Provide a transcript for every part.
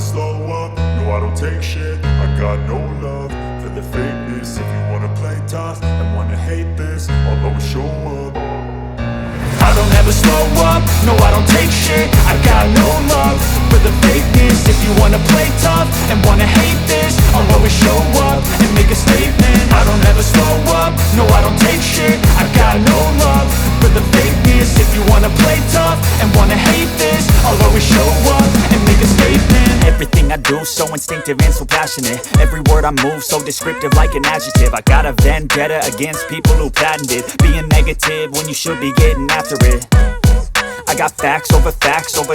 slow up, no I don't take shit. I got no love for the fakeness. If you wanna play tough and wanna hate this, I'll always show up. I don't ever slow up, no I don't take shit. I got no love for the fakeness. If you wanna play tough and wanna hate this, I'll always show up and make a statement. I don't ever slow up, no I don't take shit. I got no love for the fakeness. If you wanna play tough and wanna hate this, I'll always show up and make a statement. Everything I do so instinctive and so passionate. Every word I move so descriptive like an adjective. I got a vendetta against people who patented being negative when you should be getting after it. I got facts over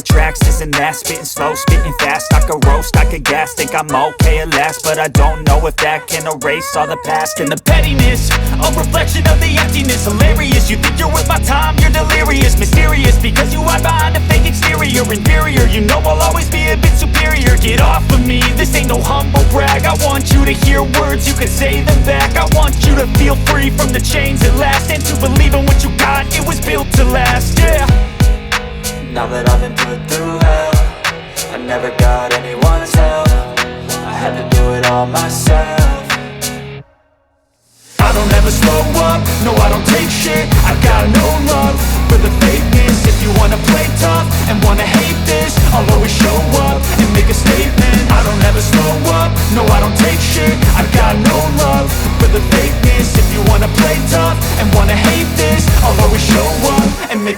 tracks, this and that. Spitting slow, spitting fast, I could roast, I could gas. Think I'm okay at last, but I don't know if that can erase all the past. And the pettiness, a reflection of the emptiness. Hilarious, you think you're worth my time, you're delirious. Mysterious, because you hide behind a fake exterior. Inferior, you know I'll always be a bit superior. Get off of me, this ain't no humble brag. I want you to hear words, you can say them back. I want you to feel free from the chains at last, and to believe in what you got, it was built to last, yeah. Now that I've been put through hell, I never got anyone's help. I had to do it all myself. I don't ever slow up, no I don't take shit. I got no love for the fakeness. If you wanna play tough and wanna hate this, I'll always show up and make a statement. I don't ever slow up, no I don't take shit. I got no love for the fakeness. If you wanna play tough and wanna hate this, I'll always show up and make